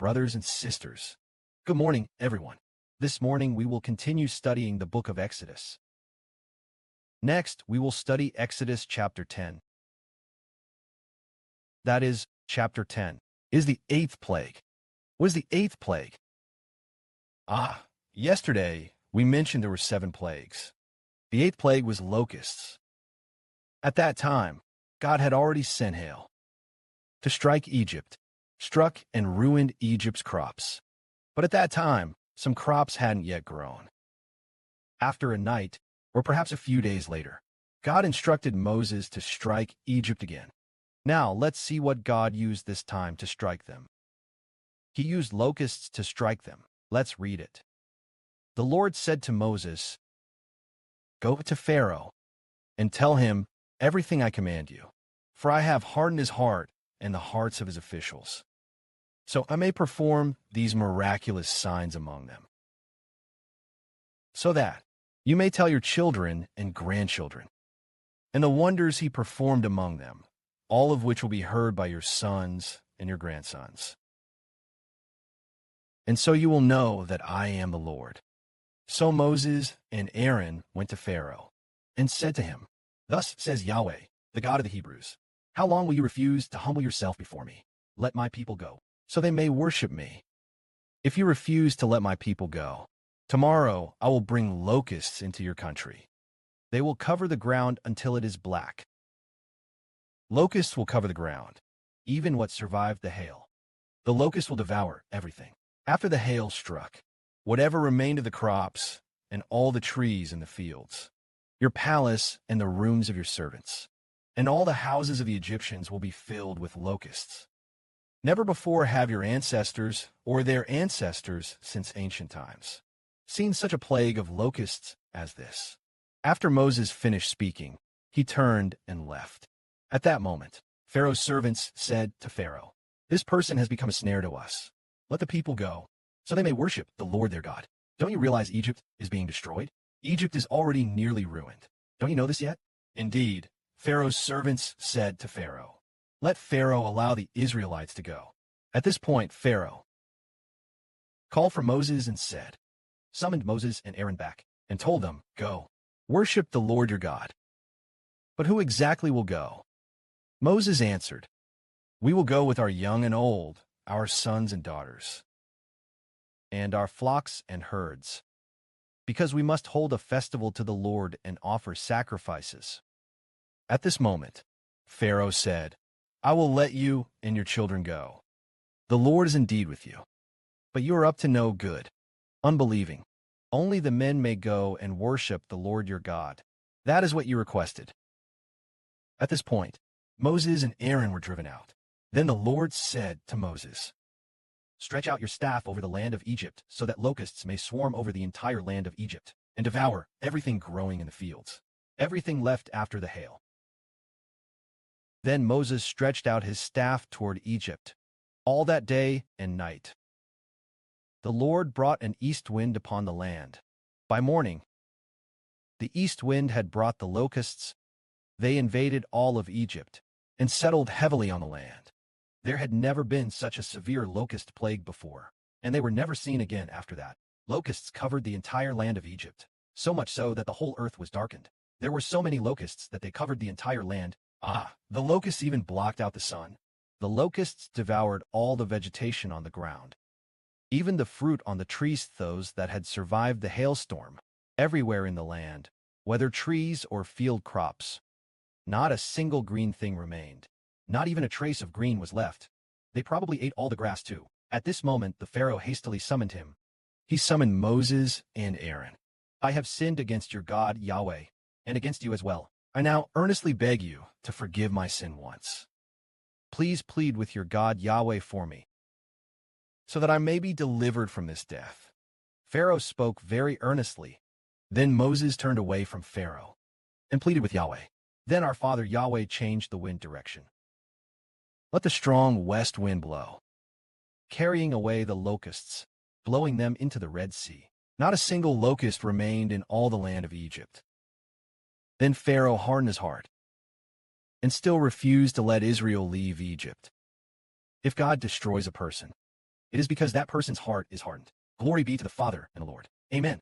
brothers and sisters. Good morning, everyone. This morning we will continue studying the book of Exodus. Next, we will study Exodus chapter 10. That is, chapter 10 is the 8th plague. What is the 8th plague? Yesterday we mentioned there were 7 plagues. The 8th plague was locusts. At that time, God had already sent hail to strike Egypt, struck and ruined Egypt's crops. But at that time, some crops hadn't yet grown. After a night, or perhaps a few days later, God instructed Moses to strike Egypt again. Now, let's see what God used this time to strike them. He used locusts to strike them. Let's read it. The Lord said to Moses, "Go to Pharaoh and tell him everything I command you, for I have hardened his heart and the hearts of his officials, so I may perform these miraculous signs among them, so that you may tell your children and grandchildren, and the wonders he performed among them, all of which will be heard by your sons and your grandsons. And so you will know that I am the Lord." So Moses and Aaron went to Pharaoh and said to him, "Thus says Yahweh, the God of the Hebrews, how long will you refuse to humble yourself before me? Let my people go, so they may worship me. If you refuse to let my people go, tomorrow I will bring locusts into your country. They will cover the ground until it is black. Locusts will cover the ground, even what survived the hail. The locusts will devour everything. After the hail struck, whatever remained of the crops and all the trees in the fields, your palace and the rooms of your servants, and all the houses of the Egyptians will be filled with locusts. Never before have your ancestors or their ancestors since ancient times seen such a plague of locusts as this." After Moses finished speaking, he turned and left. At that moment, Pharaoh's servants said to Pharaoh, "This person has become a snare to us. Let the people go, so they may worship the Lord their God. Don't you realize Egypt is being destroyed? Egypt is already nearly ruined. Don't you know this yet?" Indeed, Pharaoh's servants said to Pharaoh, "Let Pharaoh allow the Israelites to go." At this point, Pharaoh called for Moses and summoned Moses and Aaron back, and told them, "Go, worship the Lord your God." But who exactly will go? Moses answered, "We will go with our young and old, our sons and daughters, and our flocks and herds, because we must hold a festival to the Lord and offer sacrifices." At this moment, Pharaoh said, "I will let you and your children go. The Lord is indeed with you, but you are up to no good, unbelieving. Only the men may go and worship the Lord your God. That is what you requested." At this point, Moses and Aaron were driven out. Then the Lord said to Moses, "Stretch out your staff over the land of Egypt so that locusts may swarm over the entire land of Egypt and devour everything growing in the fields, everything left after the hail." Then Moses stretched out his staff toward Egypt all that day and night. The Lord brought an east wind upon the land. By morning, the east wind had brought the locusts. They invaded all of Egypt and settled heavily on the land. There had never been such a severe locust plague before, and they were never seen again after that. Locusts covered the entire land of Egypt, so much so that the whole earth was darkened. There were so many locusts that they covered the entire land. The locusts even blocked out the sun. The locusts devoured all the vegetation on the ground, even the fruit on the trees, those that had survived the hailstorm. Everywhere in the land, whether trees or field crops, not a single green thing remained. Not even a trace of green was left. They probably ate all the grass too. At this moment, the Pharaoh hastily summoned him. He summoned Moses and Aaron. "I have sinned against your God, Yahweh, and against you as well. I now earnestly beg you to forgive my sin once. Please plead with your God Yahweh for me, so that I may be delivered from this death." Pharaoh spoke very earnestly. Then Moses turned away from Pharaoh and pleaded with Yahweh. Then our father Yahweh changed the wind direction. Let the strong west wind blow, carrying away the locusts, blowing them into the Red Sea. Not a single locust remained in all the land of Egypt. Then Pharaoh hardened his heart and still refused to let Israel leave Egypt. If God destroys a person, it is because that person's heart is hardened. Glory be to the Father and the Lord. Amen.